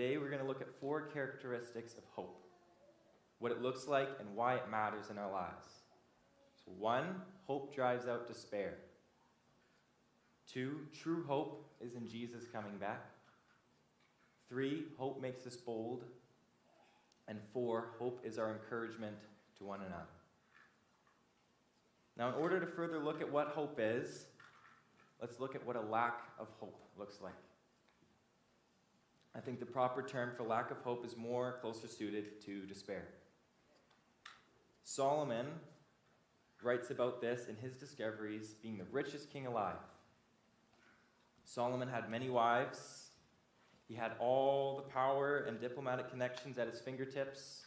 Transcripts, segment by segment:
Today we're going to look at 4 characteristics of hope, what it looks like and why it matters in our lives. So 1, hope drives out despair. 2, true hope is in Jesus coming back. 3, hope makes us bold. And 4, hope is our encouragement to one another. Now, in order to further look at what hope is, let's look at what a lack of hope looks like. I think the proper term for lack of hope is more closer suited to despair. Solomon writes about this in his discoveries, being the richest king alive. Solomon had many wives. He had all the power and diplomatic connections at his fingertips.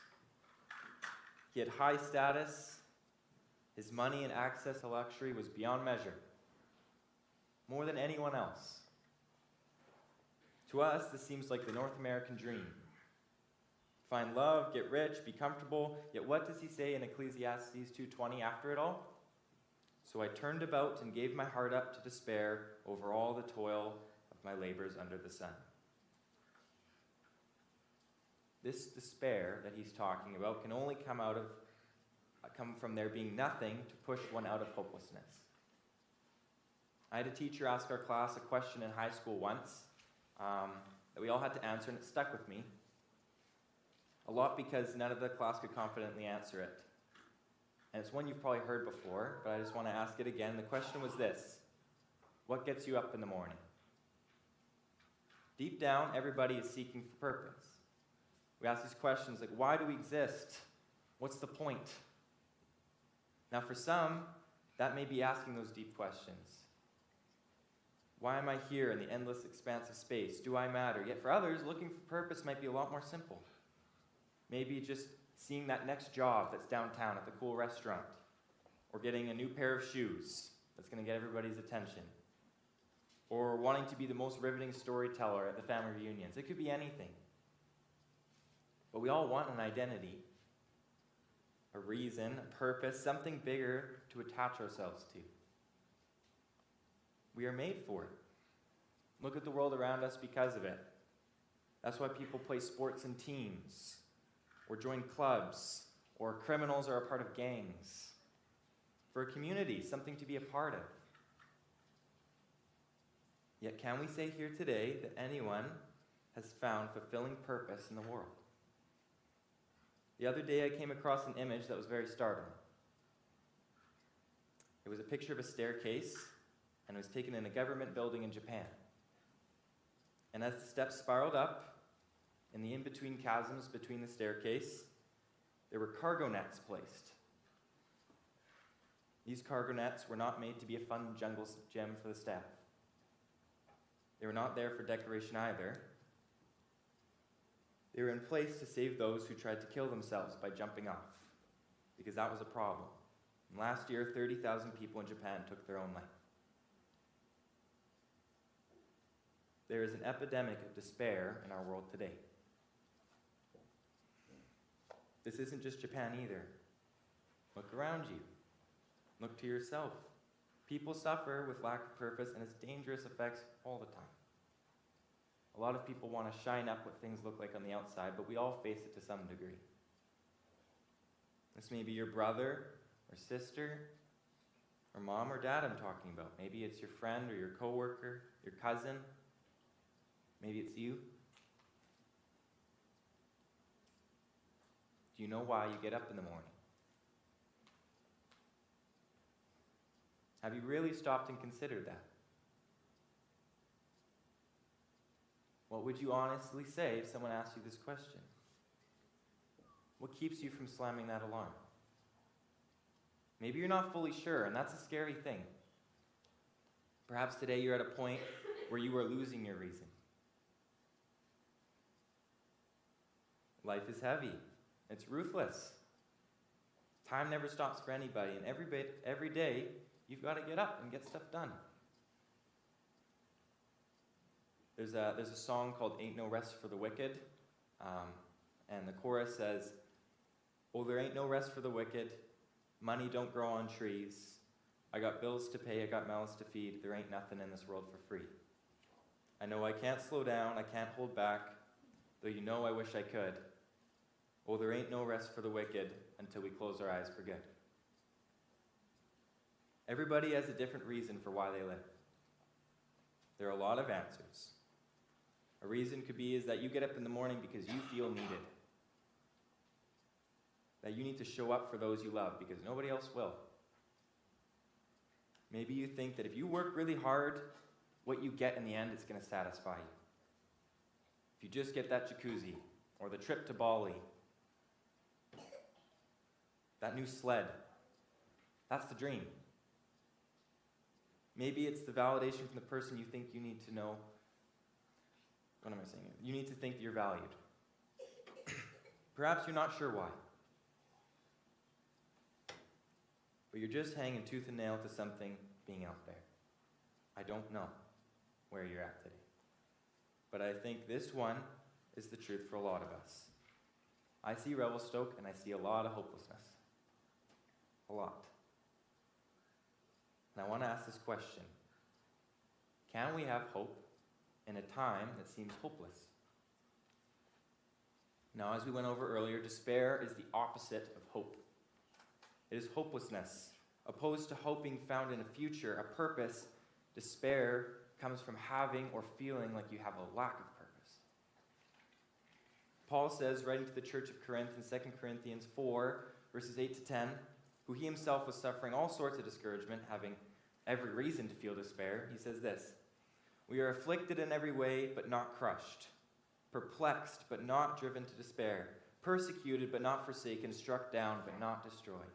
He had high status. His money and access to luxury was beyond measure, more than anyone else. To us, this seems like the North American dream. Find love, get rich, be comfortable. Yet what does he say in Ecclesiastes 2:20 after it all? So I turned about and gave my heart up to despair over all the toil of my labors under the sun. This despair that he's talking about can only come from there being nothing to push one out of hopelessness. I had a teacher ask our class a question in high school once that we all had to answer, and it stuck with me. A lot because none of the class could confidently answer it. And it's one you've probably heard before, but I just want to ask it again. The question was this: what gets you up in the morning? Deep down, everybody is seeking for purpose. We ask these questions like, why do we exist? What's the point? Now, for some, that may be asking those deep questions. Why am I here in the endless expanse of space? Do I matter? Yet for others, looking for purpose might be a lot more simple. Maybe just seeing that next job that's downtown at the cool restaurant, or getting a new pair of shoes that's going to get everybody's attention, or wanting to be the most riveting storyteller at the family reunions. It could be anything. But we all want an identity, a reason, a purpose, something bigger to attach ourselves to. We are made for it. Look at the world around us because of it. That's why people play sports in teams, or join clubs, or criminals are a part of gangs. For a community, something to be a part of. Yet can we say here today that anyone has found fulfilling purpose in the world? The other day I came across an image that was very startling. It was a picture of a staircase, and it was taken in a government building in Japan. And as the steps spiraled up, in the in-between chasms between the staircase, there were cargo nets placed. These cargo nets were not made to be a fun jungle gym for the staff. They were not there for decoration either. They were in place to save those who tried to kill themselves by jumping off, because that was a problem. And last year, 30,000 people in Japan took their own life. There is an epidemic of despair in our world today. This isn't just Japan either. Look around you. Look to yourself. People suffer with lack of purpose, and its dangerous effects all the time. A lot of people want to shine up what things look like on the outside, but we all face it to some degree. This may be your brother or sister or mom or dad I'm talking about. Maybe it's your friend or your coworker, your cousin. Maybe it's you. Do you know why you get up in the morning? Have you really stopped and considered that? What would you honestly say if someone asked you this question? What keeps you from slamming that alarm? Maybe you're not fully sure, and that's a scary thing. Perhaps today you're at a point where you are losing your reason. Life is heavy. It's ruthless. Time never stops for anybody, and every day you've got to get up and get stuff done. There's a song called Ain't No Rest for the Wicked, and the chorus says, "Oh, there ain't no rest for the wicked, money don't grow on trees, I got bills to pay, I got mouths to feed, there ain't nothing in this world for free. I know I can't slow down, I can't hold back, though you know I wish I could. Oh, there ain't no rest for the wicked until we close our eyes for good. Everybody has a different reason for why they live. There are a lot of answers. A reason could be is that you get up in the morning because you feel needed. That you need to show up for those you love because nobody else will. Maybe you think that if you work really hard, what you get in the end is going to satisfy you. If you just get that jacuzzi, or the trip to Bali, that new sled, that's the dream. Maybe it's the validation from the person you think you need to know. What am I saying? You need to think that you're valued. Perhaps you're not sure why. But you're just hanging tooth and nail to something being out there. I don't know where you're at today. But I think this one is the truth for a lot of us. I see Revelstoke and I see a lot of hopelessness. A lot. And I want to ask this question. Can we have hope in a time that seems hopeless? Now, as we went over earlier, despair is the opposite of hope. It is hopelessness. Opposed to hoping found in a future, a purpose, despair comes from having or feeling like you have a lack of purpose. Paul says, writing to the church of Corinth in 2 Corinthians 4, verses 8 to 10, who he himself was suffering all sorts of discouragement, having every reason to feel despair, he says this, "We are afflicted in every way, but not crushed, perplexed, but not driven to despair, persecuted, but not forsaken, struck down, but not destroyed.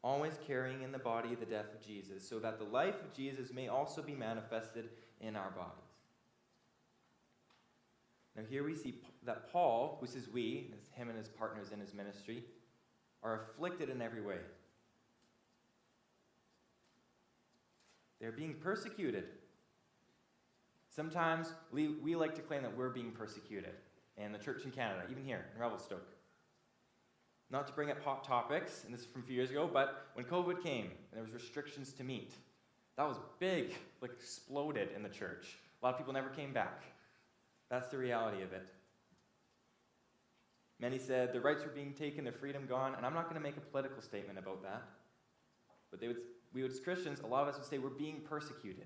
Always carrying in the body the death of Jesus, so that the life of Jesus may also be manifested in our bodies." Now here we see that Paul, who says we, as him and his partners in his ministry, are afflicted in every way. They're being persecuted. Sometimes we like to claim that we're being persecuted in the church in Canada, even here in Revelstoke. Not to bring up hot topics, and this is from a few years ago, but when COVID came and there was restrictions to meet, that was big, like exploded in the church. A lot of people never came back. That's the reality of it. Many said their rights were being taken, their freedom gone, and I'm not going to make a political statement about that. But we as Christians, a lot of us would say we're being persecuted.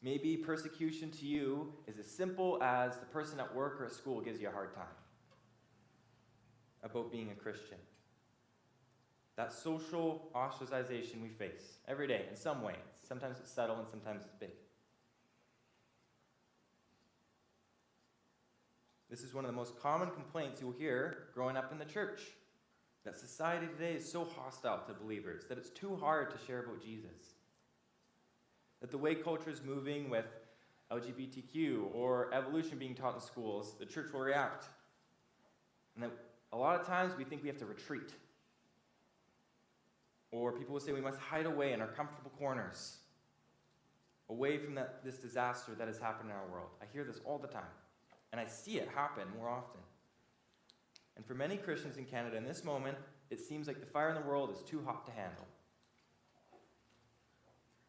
Maybe persecution to you is as simple as the person at work or at school gives you a hard time about being a Christian. That social ostracization we face every day in some way. Sometimes it's subtle and sometimes it's big. This is one of the most common complaints you'll hear growing up in the church. That society today is so hostile to believers, that it's too hard to share about Jesus. That the way culture is moving with LGBTQ or evolution being taught in schools, the church will react. And that a lot of times we think we have to retreat. Or people will say we must hide away in our comfortable corners, away from this disaster that has happened in our world. I hear this all the time. And I see it happen more often. And for many Christians in Canada in this moment, it seems like the fire in the world is too hot to handle.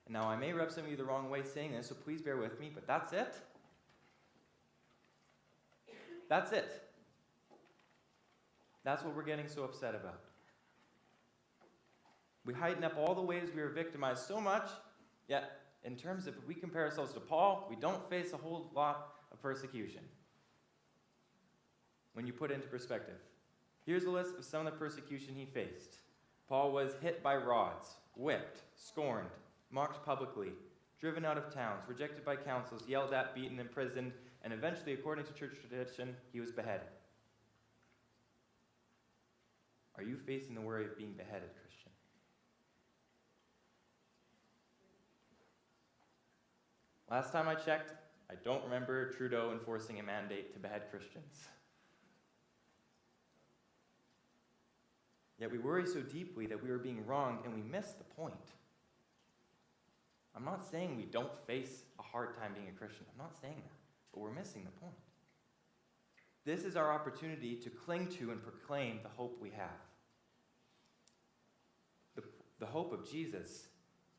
And now I may rub some of you the wrong way saying this, so please bear with me, but that's it. That's it. That's what we're getting so upset about. We heighten up all the ways we were victimized so much, yet in terms of if we compare ourselves to Paul, we don't face a whole lot of persecution. When you put it into perspective. Here's a list of some of the persecution he faced. Paul was hit by rods, whipped, scorned, mocked publicly, driven out of towns, rejected by councils, yelled at, beaten, imprisoned, and eventually, according to church tradition, he was beheaded. Are you facing the worry of being beheaded, Christian? Last time I checked, I don't remember Trudeau enforcing a mandate to behead Christians. Yet we worry so deeply that we are being wronged and we miss the point. I'm not saying we don't face a hard time being a Christian. I'm not saying that. But we're missing the point. This is our opportunity to cling to and proclaim the hope we have. The hope of Jesus.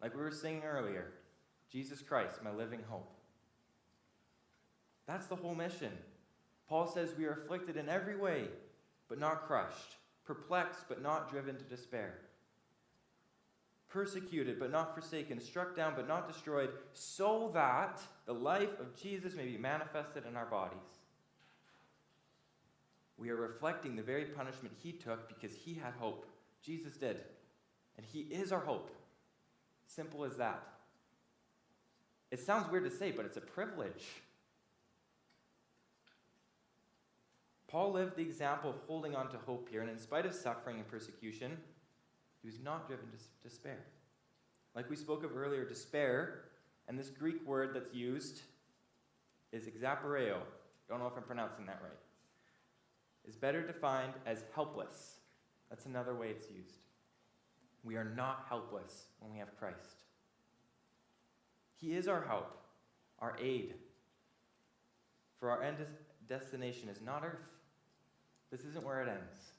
Like we were singing earlier. Jesus Christ, my living hope. That's the whole mission. Paul says we are afflicted in every way, but not crushed, perplexed, but not driven to despair, persecuted, but not forsaken, struck down, but not destroyed, so that the life of Jesus may be manifested in our bodies. We are reflecting the very punishment he took because he had hope. Jesus did. And he is our hope. Simple as that. It sounds weird to say, but it's a privilege. Paul lived the example of holding on to hope here, and in spite of suffering and persecution, he was not driven to despair. Like we spoke of earlier, despair, and this Greek word that's used is exaporeo. Don't know if I'm pronouncing that right. Is better defined as helpless. That's another way it's used. We are not helpless when we have Christ. He is our help, our aid. For our end destination is not earth. This isn't where it ends.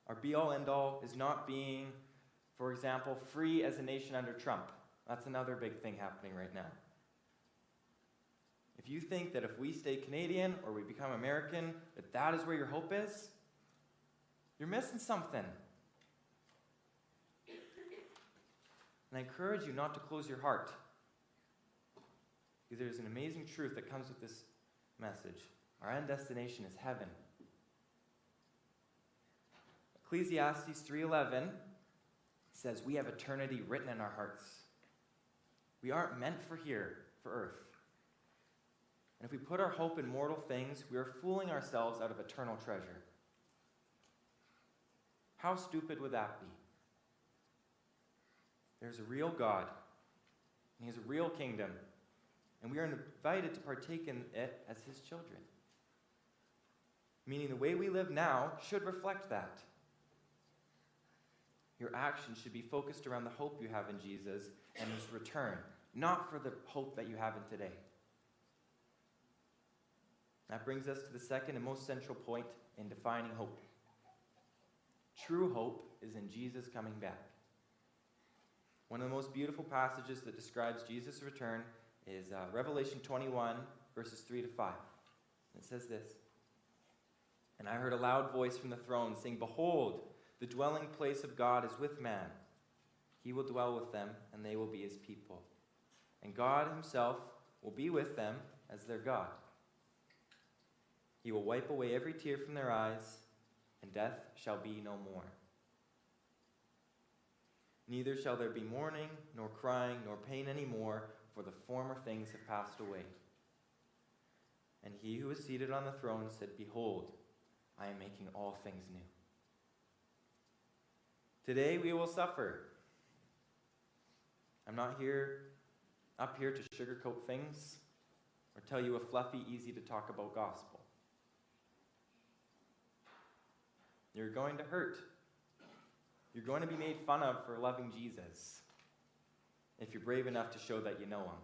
Our be-all, end-all is not being, for example, free as a nation under Trump. That's another big thing happening right now. If you think that if we stay Canadian or we become American, that is where your hope is, you're missing something. And I encourage you not to close your heart, because there's an amazing truth that comes with this message. Our end destination is heaven. Ecclesiastes 3:11 says we have eternity written in our hearts. We aren't meant for here, for earth. And if we put our hope in mortal things, we are fooling ourselves out of eternal treasure. How stupid would that be? There's a real God, and he has a real kingdom, and we are invited to partake in it as his children. Meaning the way we live now should reflect that. Your actions should be focused around the hope you have in Jesus and his return, not for the hope that you have in today. That brings us to the second and most central point in defining hope. True hope is in Jesus coming back. One of the most beautiful passages that describes Jesus' return is Revelation 21, verses 3 to 5. It says this, "And I heard a loud voice from the throne saying, 'Behold, the dwelling place of God is with man. He will dwell with them, and they will be his people. And God himself will be with them as their God. He will wipe away every tear from their eyes, and death shall be no more. Neither shall there be mourning, nor crying, nor pain any more, for the former things have passed away.' And he who was seated on the throne said, 'Behold, I am making all things new.'" Today we will suffer. I'm not up here to sugarcoat things or tell you a fluffy, easy to talk about gospel. You're going to hurt. You're going to be made fun of for loving Jesus if you're brave enough to show that you know him.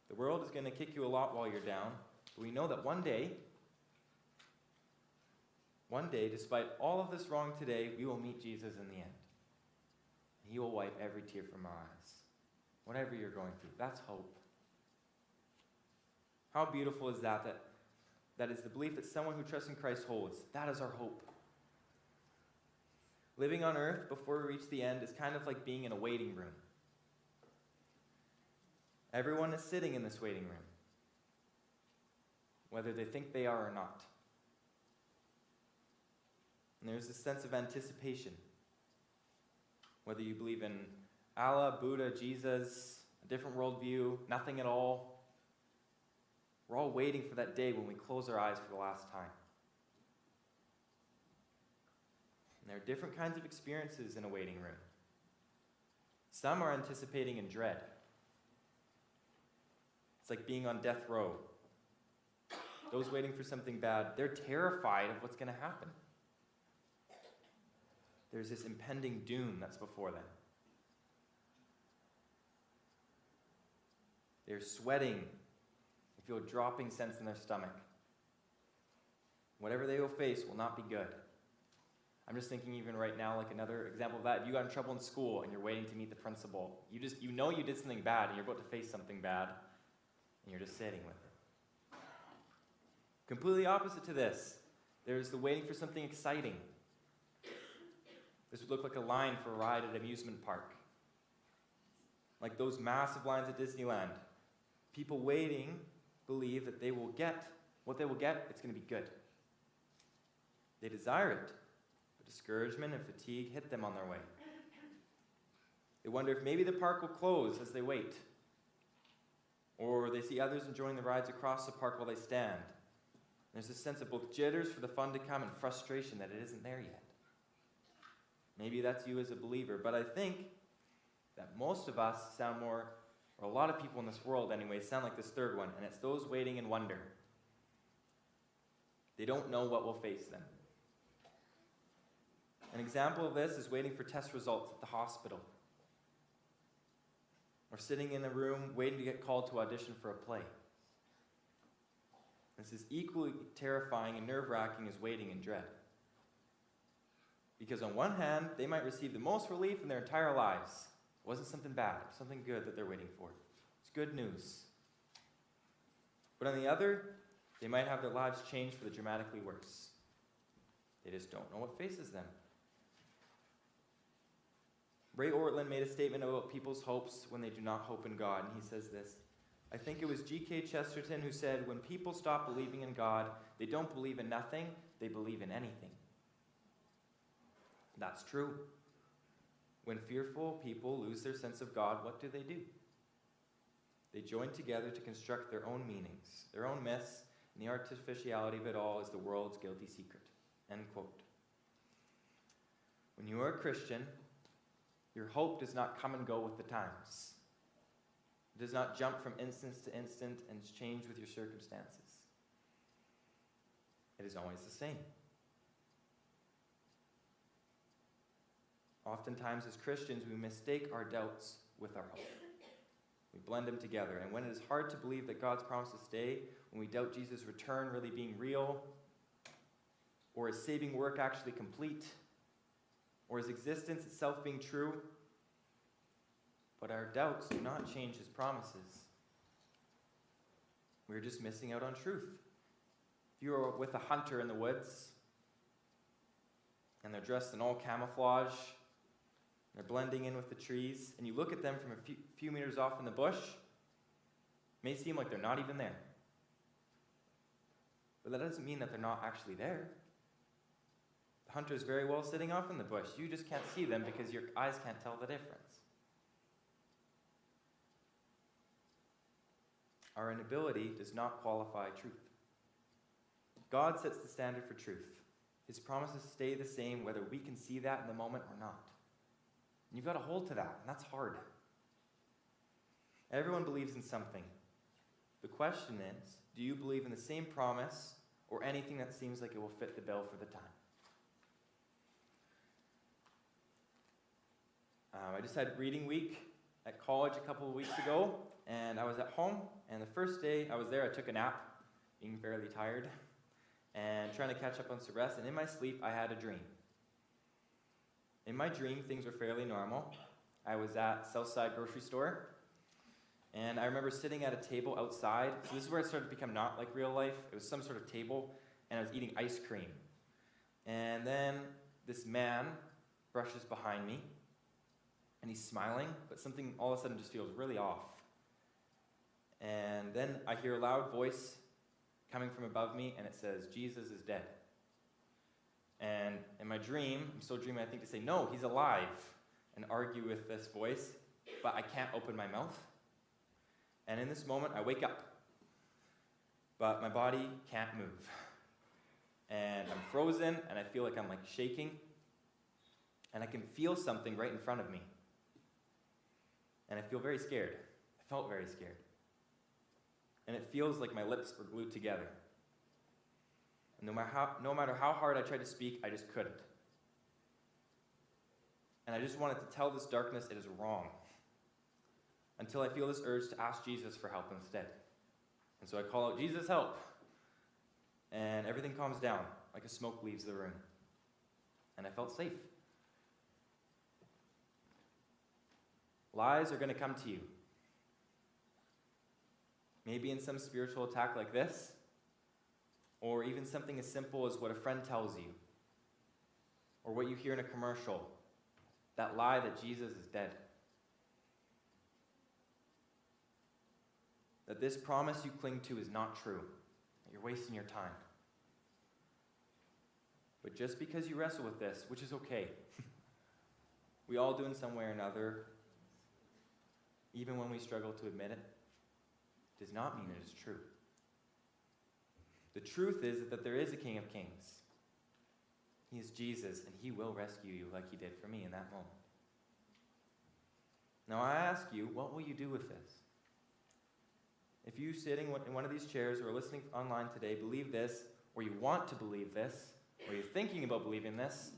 The world is going to kick you a lot while you're down, but we know that one day, despite all of this wrong today, we will meet Jesus in the end. He will wipe every tear from our eyes. Whatever you're going through, that's hope. How beautiful is that is the belief that someone who trusts in Christ holds. That is our hope. Living on earth before we reach the end is kind of like being in a waiting room. Everyone is sitting in this waiting room, whether they think they are or not. And there's this sense of anticipation. Whether you believe in Allah, Buddha, Jesus, a different worldview, nothing at all, we're all waiting for that day when we close our eyes for the last time. And there are different kinds of experiences in a waiting room. Some are anticipating in dread. It's like being on death row. Those waiting for something bad, they're terrified of what's going to happen. There's this impending doom that's before them. They're sweating. They feel a dropping sense in their stomach. Whatever they will face will not be good. I'm just thinking even right now, like another example of that, if you got in trouble in school and you're waiting to meet the principal, you know you did something bad and you're about to face something bad, and you're just sitting with it. Completely opposite to this, there's the waiting for something exciting. This would look like a line for a ride at an amusement park. Like those massive lines at Disneyland. People waiting believe that they will get what they will get, it's going to be good. They desire it, but discouragement and fatigue hit them on their way. They wonder if maybe the park will close as they wait. Or they see others enjoying the rides across the park while they stand. There's a sense of both jitters for the fun to come and frustration that it isn't there yet. Maybe that's you as a believer, but I think that most of us sound more, or a lot of people in this world anyway, sound like this third one, and it's those waiting in wonder. They don't know what will face them. An example of this is waiting for test results at the hospital. Or sitting in a room waiting to get called to audition for a play. This is equally terrifying and nerve-wracking as waiting in dread. Because on one hand, they might receive the most relief in their entire lives. It wasn't something bad, something good that they're waiting for. It's good news. But on the other, they might have their lives changed for the dramatically worse. They just don't know what faces them. Ray Ortlund made a statement about people's hopes when they do not hope in God, and he says this: I think it was G.K. Chesterton who said, when people stop believing in God, they don't believe in nothing, they believe in anything. That's true. When fearful people lose their sense of God, what do? They join together to construct their own meanings, their own myths, and the artificiality of it all is the world's guilty secret. End quote. When you are a Christian, your hope does not come and go with the times. It does not jump from instant to instant and change with your circumstances. It is always the same. Oftentimes as Christians, we mistake our doubts with our hope. We blend them together. And when it is hard to believe that God's promises stay, when we doubt Jesus' return really being real, or his saving work actually complete, or his existence itself being true, but our doubts do not change his promises. We're just missing out on truth. If you are with a hunter in the woods, and they're dressed in all camouflage, they're blending in with the trees, and you look at them from a few meters off in the bush, it may seem like they're not even there. But that doesn't mean that they're not actually there. The hunter is very well sitting off in the bush. You just can't see them because your eyes can't tell the difference. Our inability does not qualify truth. God sets the standard for truth. His promises stay the same whether we can see that in the moment or not. And you've got to hold to that, and that's hard. Everyone believes in something. The question is, do you believe in the same promise or anything that seems like it will fit the bill for the time? I just had reading week at college a couple of weeks ago, and I was at home, and the first day I was there, I took a nap, being fairly tired, and trying to catch up on some rest, and in my sleep, I had a dream. In my dream, things were fairly normal. I was at Southside grocery store, and I remember sitting at a table outside. So this is where it started to become not like real life. It was some sort of table, and I was eating ice cream. And then this man brushes behind me, and he's smiling, but something all of a sudden just feels really off. And then I hear a loud voice coming from above me, and it says, Jesus is dead. And in my dream, I'm still dreaming, I think, to say, no, he's alive, and argue with this voice, but I can't open my mouth. And in this moment, I wake up, but my body can't move. And I'm frozen, and I feel like I'm like shaking, and I can feel something right in front of me. And I feel very scared. I felt very scared. And it feels like my lips were glued together. And no matter how hard I tried to speak, I just couldn't. And I just wanted to tell this darkness it is wrong, until I feel this urge to ask Jesus for help instead. And so I call out, Jesus, help! And everything calms down, like a smoke leaves the room. And I felt safe. Lies are going to come to you. Maybe in some spiritual attack like this, or even something as simple as what a friend tells you, or what you hear in a commercial, that lie that Jesus is dead. That this promise you cling to is not true, that you're wasting your time. But just because you wrestle with this, which is okay, we all do in some way or another, even when we struggle to admit it, does not mean it is true. The truth is that there is a King of Kings. He is Jesus, and he will rescue you like he did for me in that moment. Now I ask you, what will you do with this? If you sitting in one of these chairs or listening online today believe this, or you want to believe this, or you're thinking about believing this,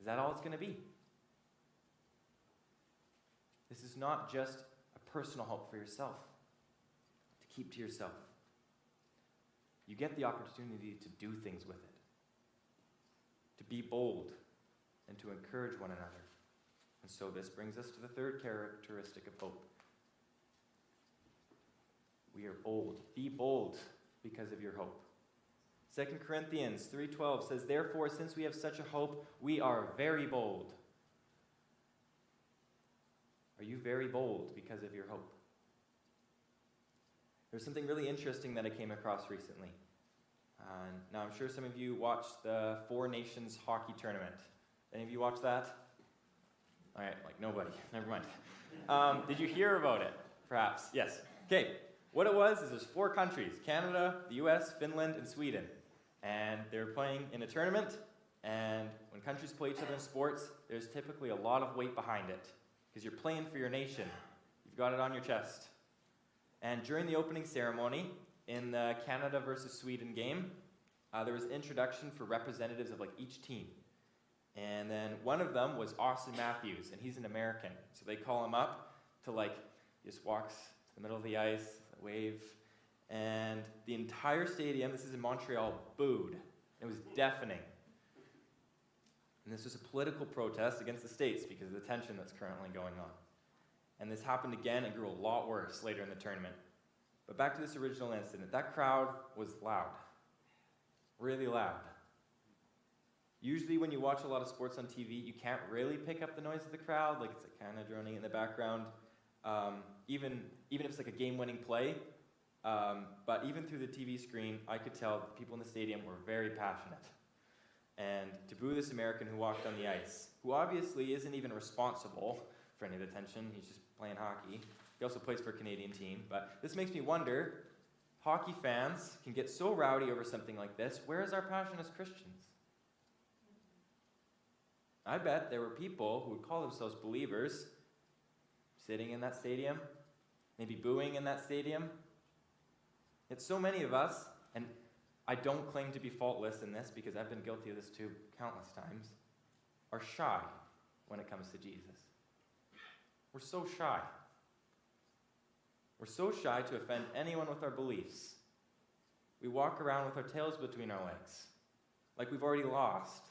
is that all it's going to be? This is not just a personal hope for yourself, to keep to yourself. You get the opportunity to do things with it, to be bold, and to encourage one another. And so this brings us to the third characteristic of hope. We are bold. Be bold because of your hope. 2 Corinthians 3:12 says, "Therefore, since we have such a hope, we are very bold." Are you very bold because of your hope? There's something really interesting that I came across recently. Now, I'm sure some of you watched the Four Nations hockey tournament. Any of you watch that? All right, like nobody. Never mind. Did you hear about it? Perhaps. Yes. Okay. What it was is there's 4 countries, Canada, the US, Finland, and Sweden. And they're playing in a tournament, and when countries play each other in sports, there's typically a lot of weight behind it, because you're playing for your nation. You've got it on your chest. And during the opening ceremony, in the Canada versus Sweden game, there was introduction for representatives of each team. And then one of them was Austin Matthews, and he's an American. So they call him up to he just walks to the middle of the ice, wave, and the entire stadium, this is in Montreal, booed. It was deafening. And this was a political protest against the States because of the tension that's currently going on. And this happened again and grew a lot worse later in the tournament. But back to this original incident. That crowd was loud. Really loud. Usually when you watch a lot of sports on TV, you can't really pick up the noise of the crowd. It's kind of droning in the background. Even if it's a game-winning play. But even through the TV screen, I could tell the people in the stadium were very passionate. And to boo this American who walked on the ice, who obviously isn't even responsible for any of the tension, he's just playing hockey. He also plays for a Canadian team. But this makes me wonder, hockey fans can get so rowdy over something like this. Where is our passion as Christians? I bet there were people who would call themselves believers sitting in that stadium, maybe booing in that stadium. Yet so many of us, and I don't claim to be faultless in this because I've been guilty of this too countless times, are shy when it comes to Jesus. We're so shy. We're so shy to offend anyone with our beliefs. We walk around with our tails between our legs, like we've already lost.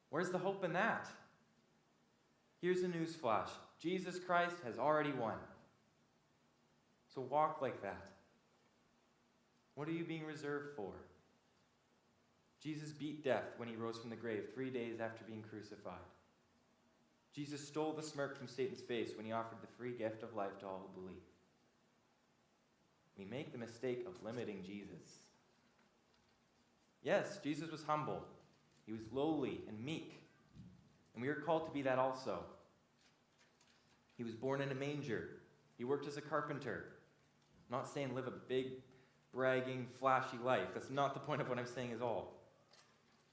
Where's the hope in that? Here's a news flash. Jesus Christ has already won. So walk like that. What are you being reserved for? Jesus beat death when he rose from the grave 3 days after being crucified. Jesus stole the smirk from Satan's face when he offered the free gift of life to all who believe. We make the mistake of limiting Jesus. Yes, Jesus was humble. He was lowly and meek. And we are called to be that also. He was born in a manger. He worked as a carpenter. I'm not saying live a big, bragging, flashy life. That's not the point of what I'm saying at all.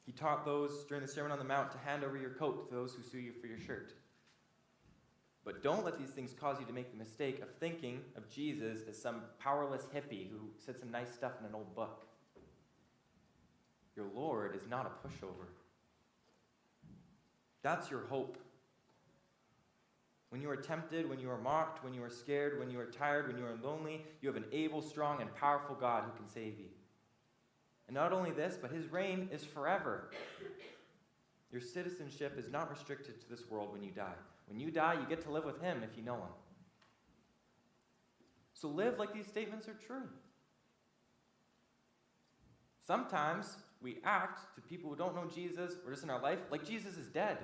He taught those during the Sermon on the Mount to hand over your coat to those who sue you for your shirt. But don't let these things cause you to make the mistake of thinking of Jesus as some powerless hippie who said some nice stuff in an old book. Your Lord is not a pushover. That's your hope. When you are tempted, when you are mocked, when you are scared, when you are tired, when you are lonely, you have an able, strong, and powerful God who can save you. And not only this, but his reign is forever. Your citizenship is not restricted to this world when you die. When you die, you get to live with him if you know him. So live like these statements are true. Sometimes we act to people who don't know Jesus or just in our life like Jesus is dead.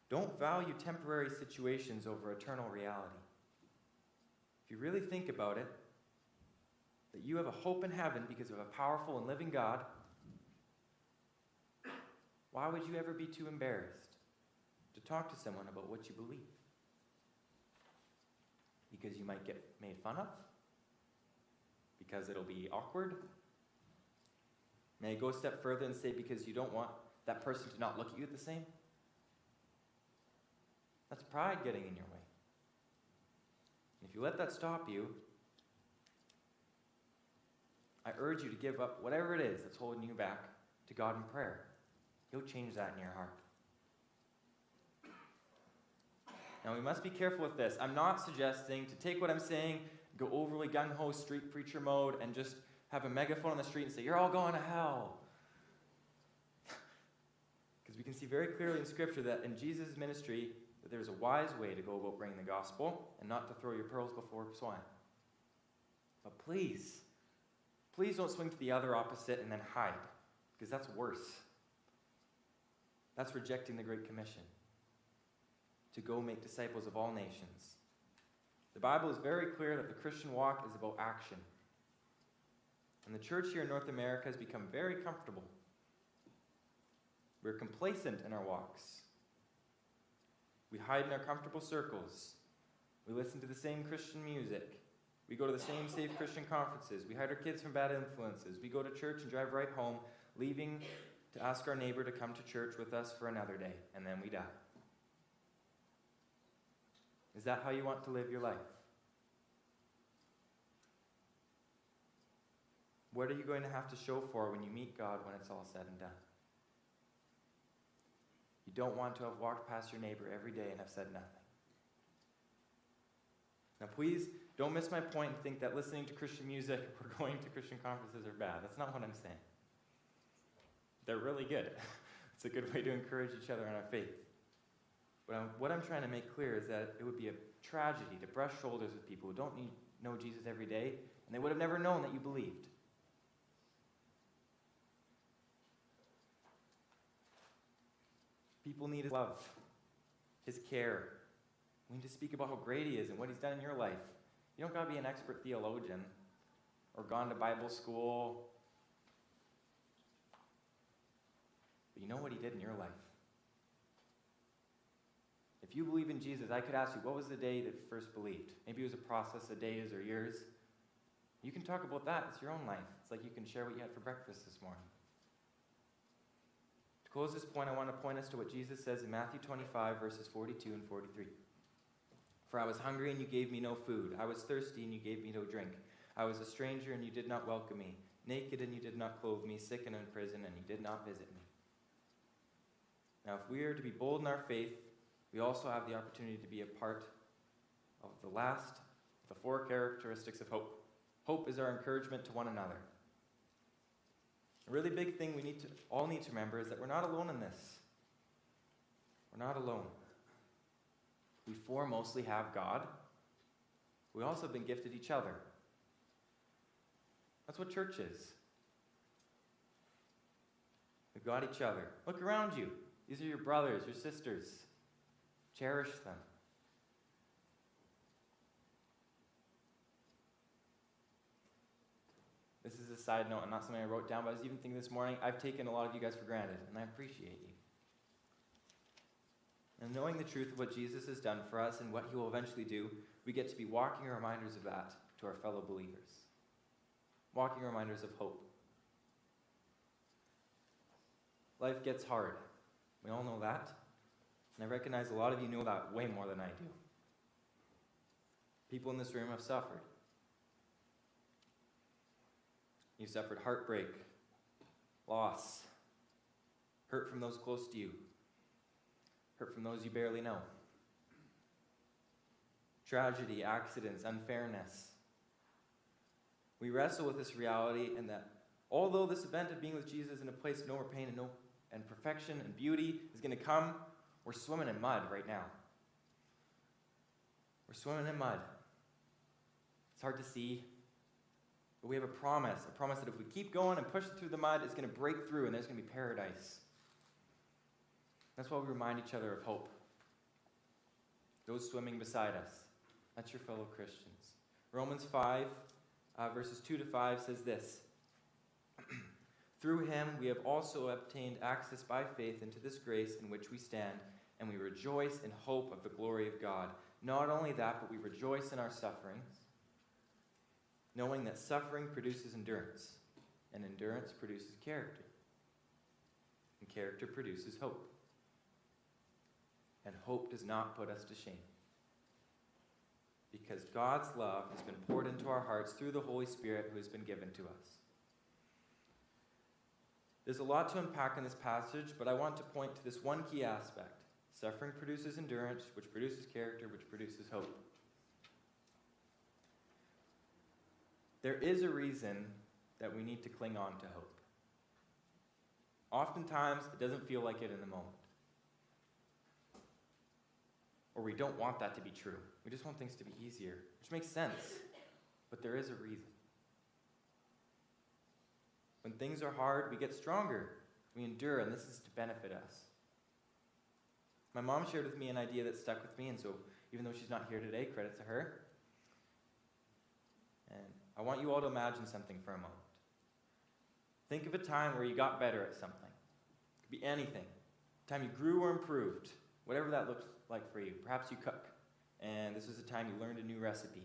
Don't value temporary situations over eternal reality. If you really think about it, that you have a hope in heaven because of a powerful and living God, why would you ever be too embarrassed to talk to someone about what you believe? Because you might get made fun of? Because it'll be awkward? May I go a step further and say because you don't want that person to not look at you the same? That's pride getting in your way. If you let that stop you, I urge you to give up whatever it is that's holding you back to God in prayer. He'll change that in your heart. Now, we must be careful with this. I'm not suggesting to take what I'm saying, go overly gung-ho street preacher mode, and just have a megaphone on the street and say, you're all going to hell. Because we can see very clearly in Scripture that in Jesus' ministry, that there's a wise way to go about bringing the gospel and not to throw your pearls before swine. But please don't swing to the other opposite and then hide, because that's worse. That's rejecting the Great Commission to go make disciples of all nations. The Bible is very clear that the Christian walk is about action. And the church here in North America has become very comfortable. We're complacent in our walks. We hide in our comfortable circles. We listen to the same Christian music. We go to the same safe Christian conferences. We hide our kids from bad influences. We go to church and drive right home, leaving to ask our neighbor to come to church with us for another day, and then we die. Is that how you want to live your life? What are you going to have to show for when you meet God when it's all said and done? You don't want to have walked past your neighbor every day and have said nothing. Now please, don't miss my point and think that listening to Christian music or going to Christian conferences are bad. That's not what I'm saying. They're really good. It's a good way to encourage each other in our faith. But what I'm trying to make clear is that it would be a tragedy to brush shoulders with people who don't know Jesus every day, and they would have never known that you believed. People need his love, his care. We need to speak about how great he is and what he's done in your life. You don't got to be an expert theologian or gone to Bible school. But you know what he did in your life. If you believe in Jesus, I could ask you, what was the day that you first believed? Maybe it was a process of days or years. You can talk about that. It's your own life. It's like you can share what you had for breakfast this morning. To close this point, I want to point us to what Jesus says in Matthew 25, verses 42 and 43. For I was hungry, and you gave me no food. I was thirsty, and you gave me no drink. I was a stranger, and you did not welcome me. Naked, and you did not clothe me. Sick and in prison, and you did not visit me. Now, if we are to be bold in our faith, we also have the opportunity to be a part of the last of the four characteristics of hope. Hope is our encouragement to one another. A really big thing we all need to remember is that we're not alone in this. We're not alone. We four mostly have God. We also have been gifted each other. That's what church is. We've got each other. Look around you. These are your brothers, your sisters. Cherish them. This is a side note and not something I wrote down, but I was even thinking this morning, I've taken a lot of you guys for granted, and I appreciate you. And knowing the truth of what Jesus has done for us and what he will eventually do, we get to be walking reminders of that to our fellow believers. Walking reminders of hope. Life gets hard. We all know that. And I recognize a lot of you know that way more than I do. People in this room have suffered. You've suffered heartbreak, loss, hurt from those close to you, hurt from those you barely know, tragedy, accidents, unfairness. We wrestle with this reality, and that although this event of being with Jesus in a place of no more pain and perfection and beauty is going to come, we're swimming in mud right now. We're We're swimming in mud. It's hard to see. But we have a promise that if we keep going and push through the mud, it's going to break through and there's going to be paradise. That's why we remind each other of hope. Those swimming beside us, that's your fellow Christians. Romans 5, verses 2 to 5 says this. Through him we have also obtained access by faith into this grace in which we stand, and we rejoice in hope of the glory of God. Not only that, but we rejoice in our sufferings, knowing that suffering produces endurance, and endurance produces character, and character produces hope. And hope does not put us to shame, because God's love has been poured into our hearts through the Holy Spirit who has been given to us. There's a lot to unpack in this passage, but I want to point to this one key aspect. Suffering produces endurance, which produces character, which produces hope. There is a reason that we need to cling on to hope. Oftentimes, it doesn't feel like it in the moment. Or we don't want that to be true. We just want things to be easier, which makes sense. But there is a reason. When things are hard, we get stronger. We endure, and this is to benefit us. My mom shared with me an idea that stuck with me, and so even though she's not here today, credit to her. And I want you all to imagine something for a moment. Think of a time where you got better at something. It could be anything. A time you grew or improved, whatever that looks like for you. Perhaps you cook, and this is a time you learned a new recipe.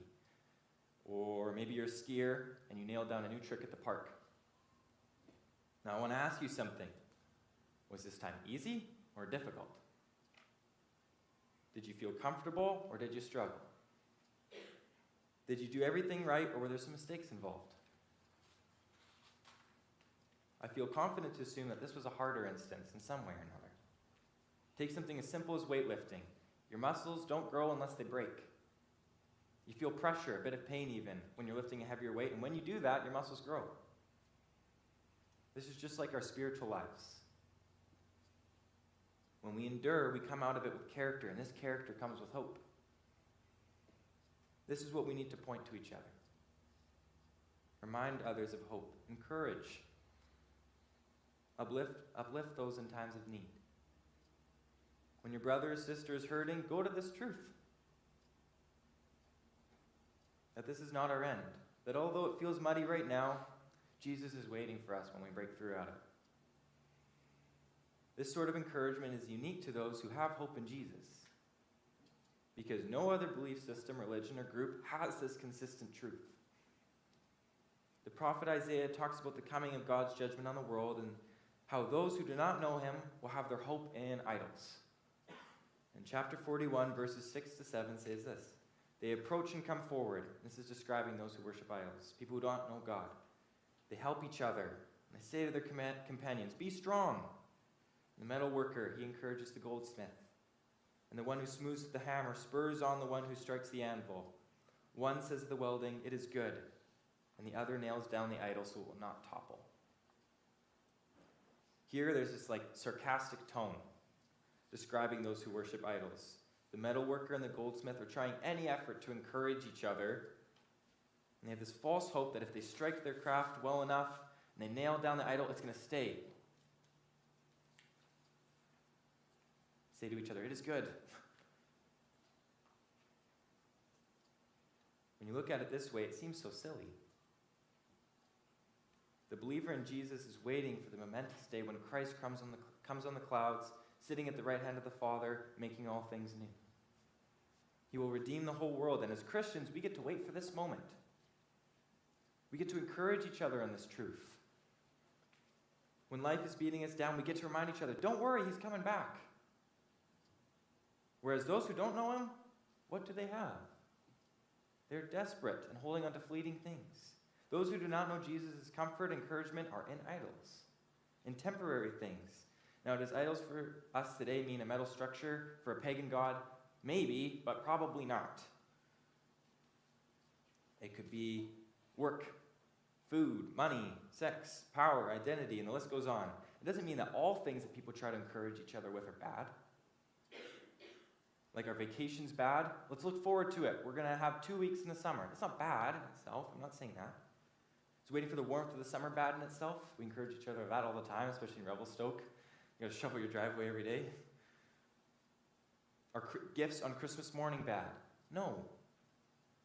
Or maybe you're a skier, and you nailed down a new trick at the park. Now I want to ask you something. Was this time easy or difficult? Did you feel comfortable or did you struggle? Did you do everything right or were there some mistakes involved? I feel confident to assume that this was a harder instance in some way or another. Take something as simple as weightlifting. Your muscles don't grow unless they break. You feel pressure, a bit of pain even, when you're lifting a heavier weight, and when you do that, your muscles grow. This is just like our spiritual lives. When we endure, we come out of it with character, and this character comes with hope. This is what we need to point to each other. Remind others of hope. Encourage. Uplift those in times of need. When your brother or sister is hurting, go to this truth. That this is not our end. That although it feels muddy right now, Jesus is waiting for us when we break through out of it. This sort of encouragement is unique to those who have hope in Jesus, because no other belief system, religion, or group has this consistent truth. The prophet Isaiah talks about the coming of God's judgment on the world and how those who do not know him will have their hope in idols. In chapter 41, verses 6 to 7 says this. They approach and come forward. This is describing those who worship idols, people who don't know God. They help each other. And they say to their companions, be strong. The metal worker, he encourages the goldsmith. And the one who smooths the hammer spurs on the one who strikes the anvil. One says of the welding, it is good. And the other nails down the idol so it will not topple. Here there's this sarcastic tone describing those who worship idols. The metal worker and the goldsmith are trying any effort to encourage each other. And they have this false hope that if they strike their craft well enough and they nail down the idol, it's going to stay. Say to each other, it is good. When you look at it this way, it seems so silly. The believer in Jesus is waiting for the momentous day when Christ comes on the clouds, sitting at the right hand of the Father, making all things new. He will redeem the whole world, and as Christians, we get to wait for this moment. We get to encourage each other on this truth. When life is beating us down, we get to remind each other, don't worry, he's coming back. Whereas those who don't know him, what do they have? They're desperate and holding on to fleeting things. Those who do not know Jesus' comfort and encouragement are in idols, in temporary things. Now, does idols for us today mean a metal structure for a pagan god? Maybe, but probably not. It could be work, food, money, sex, power, identity, and the list goes on. It doesn't mean that all things that people try to encourage each other with are bad. Like our vacation's bad, let's look forward to it. We're going to have 2 weeks in the summer. It's not bad in itself. I'm not saying that. Is waiting for the warmth of the summer bad in itself? We encourage each other with that all the time, especially in Revelstoke. You got to shovel your driveway every day. Are gifts on Christmas morning bad? No.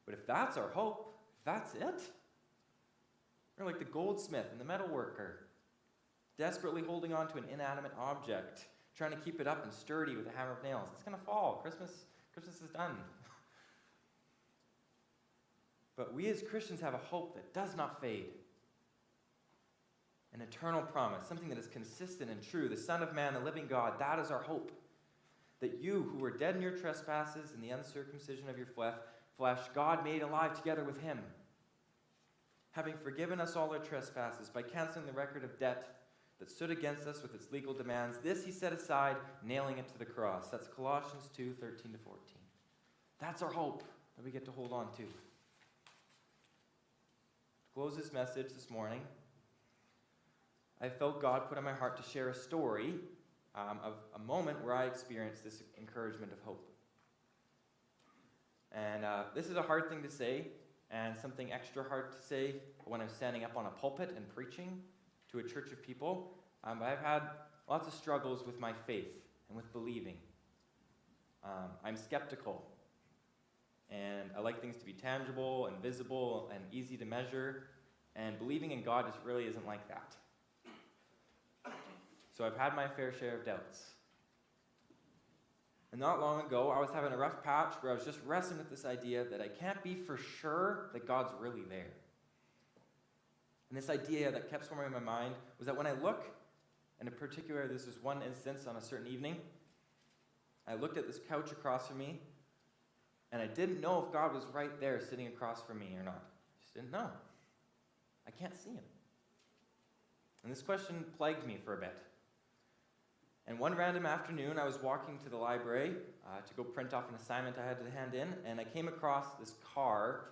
But if that's our hope, if that's it, we're like the goldsmith and the metal worker, desperately holding on to an inanimate object, trying to keep it up and sturdy with a hammer of nails. It's going to fall. Christmas is done. But we as Christians have a hope that does not fade. An eternal promise, something that is consistent and true. The Son of Man, the living God, that is our hope. That you, who were dead in your trespasses and the uncircumcision of your flesh, God made alive together with him, having forgiven us all our trespasses by canceling the record of debt that stood against us with its legal demands. This he set aside, nailing it to the cross. That's Colossians 2:13-14. That's our hope that we get to hold on to. To close this message this morning, I felt God put on my heart to share a story of a moment where I experienced this encouragement of hope. And this is a hard thing to say, and something extra hard to say when I'm standing up on a pulpit and preaching to a church of people. But I've had lots of struggles with my faith and with believing. I'm skeptical, and I like things to be tangible and visible and easy to measure, and believing in God just really isn't like that. So I've had my fair share of doubts. And not long ago, I was having a rough patch where I was just wrestling with this idea that I can't be for sure that God's really there. And this idea that kept swimming in my mind was that when I look, and in particular, this was one instance on a certain evening, I looked at this couch across from me, and I didn't know if God was right there sitting across from me or not. I just didn't know. I can't see him. And this question plagued me for a bit. And one random afternoon, I was walking to the library to go print off an assignment I had to hand in, and I came across this car,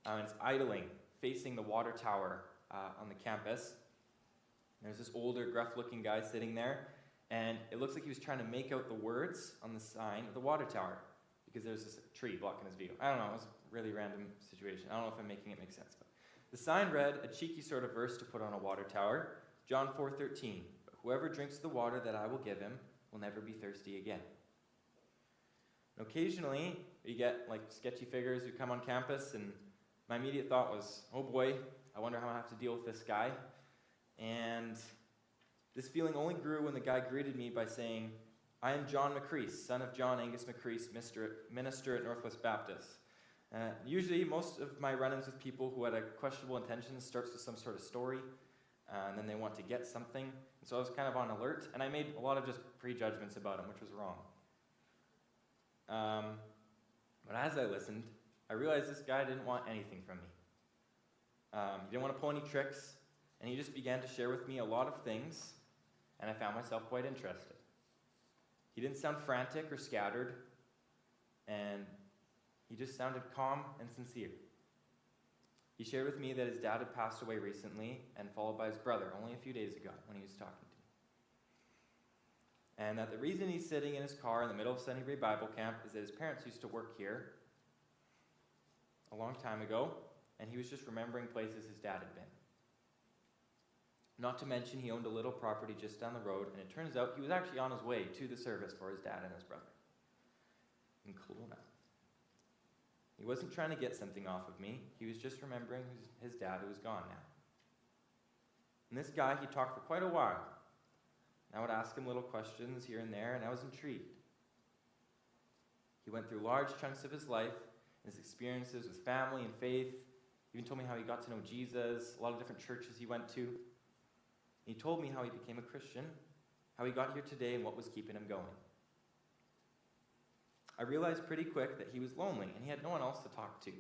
and it's idling, facing the water tower on the campus. And there's this older, gruff-looking guy sitting there, and it looks like he was trying to make out the words on the sign of the water tower, because there's this tree blocking his view. I don't know, it was a really random situation. I don't know if I'm making it make sense. But the sign read a cheeky sort of verse to put on a water tower, John 4:13. Whoever drinks the water that I will give him will never be thirsty again. And occasionally, you get like sketchy figures who come on campus, and my immediate thought was, oh boy, I wonder how I have to deal with this guy. And this feeling only grew when the guy greeted me by saying, I am John McCrease, son of John Angus McCrease, minister at Northwest Baptist. Usually, most of my run-ins with people who had a questionable intention starts with some sort of story, and then they want to get something. And so I was kind of on alert, and I made a lot of just prejudgments about him, which was wrong. But as I listened, I realized this guy didn't want anything from me. He didn't want to pull any tricks, and he just began to share with me a lot of things, and I found myself quite interested. He didn't sound frantic or scattered, and he just sounded calm and sincere. He shared with me that his dad had passed away recently, and followed by his brother only a few days ago when he was talking to me. And that the reason he's sitting in his car in the middle of Sunnybury Bible Camp is that his parents used to work here a long time ago, and he was just remembering places his dad had been. Not to mention he owned a little property just down the road, and it turns out he was actually on his way to the service for his dad and his brother in Kelowna. He wasn't trying to get something off of me. He was just remembering his dad who was gone now. And this guy, he talked for quite a while. And I would ask him little questions here and there, and I was intrigued. He went through large chunks of his life, his experiences with family and faith. He even told me how he got to know Jesus, a lot of different churches he went to. He told me how he became a Christian, how he got here today, and what was keeping him going. I realized pretty quick that he was lonely, and he had no one else to talk to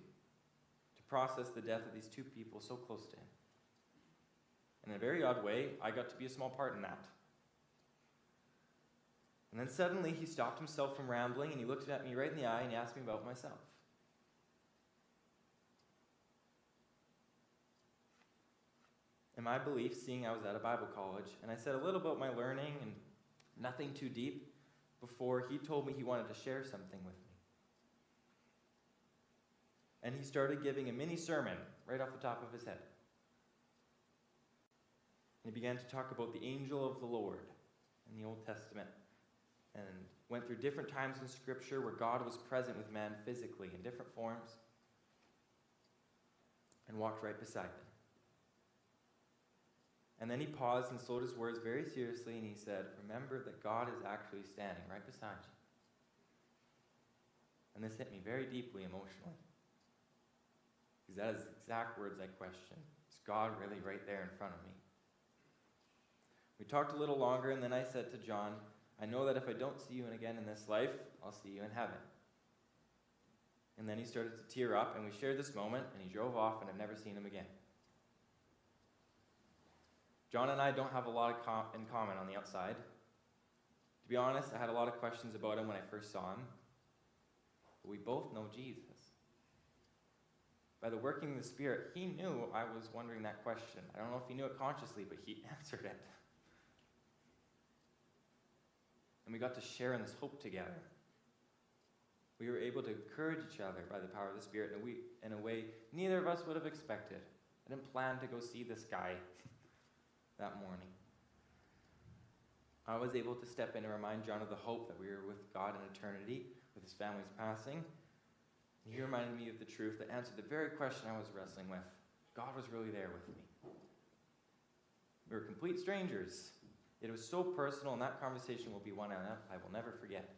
process the death of these two people so close to him. In a very odd way, I got to be a small part in that. And then suddenly he stopped himself from rambling, and he looked at me right in the eye, and he asked me about myself. In my belief, seeing I was at a Bible college, and I said a little about my learning, and nothing too deep, before he told me he wanted to share something with me. And he started giving a mini sermon right off the top of his head. And he began to talk about the angel of the Lord in the Old Testament, and went through different times in Scripture where God was present with man physically in different forms, and walked right beside them. And then he paused and slowed his words very seriously, and he said, remember that God is actually standing right beside you. And this hit me very deeply emotionally, because that is the exact words I questioned. Is God really right there in front of me? We talked a little longer, and then I said to John, I know that if I don't see you again in this life, I'll see you in heaven. And then he started to tear up, and we shared this moment, and he drove off, and I've never seen him again. John and I don't have a lot in common on the outside. To be honest, I had a lot of questions about him when I first saw him. But we both know Jesus. By the working of the Spirit, he knew I was wondering that question. I don't know if he knew it consciously, but he answered it. And we got to share in this hope together. We were able to encourage each other by the power of the Spirit in a way neither of us would have expected. I didn't plan to go see this guy that morning. I was able to step in and remind John of the hope that we were with God in eternity, with his family's passing. And he reminded me of the truth that answered the very question I was wrestling with. God was really there with me. We were complete strangers. It was so personal, and that conversation will be one I will never forget.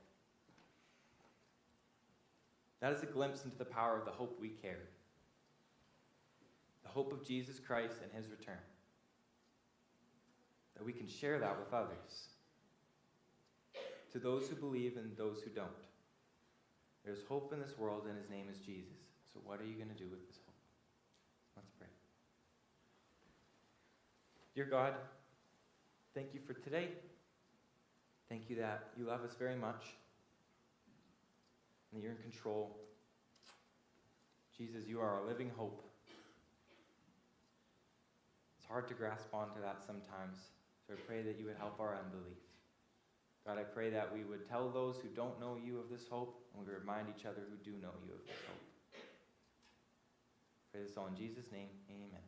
That is a glimpse into the power of the hope we carry. The hope of Jesus Christ and his return. That we can share that with others. To those who believe and those who don't. There's hope in this world, and his name is Jesus. So what are you going to do with this hope? Let's pray. Dear God, thank you for today. Thank you that you love us very much, and that you're in control. Jesus, you are our living hope. It's hard to grasp onto that sometimes, so I pray that you would help our unbelief. God, I pray that we would tell those who don't know you of this hope, and we would remind each other who do know you of this hope. I pray this all in Jesus' name, amen.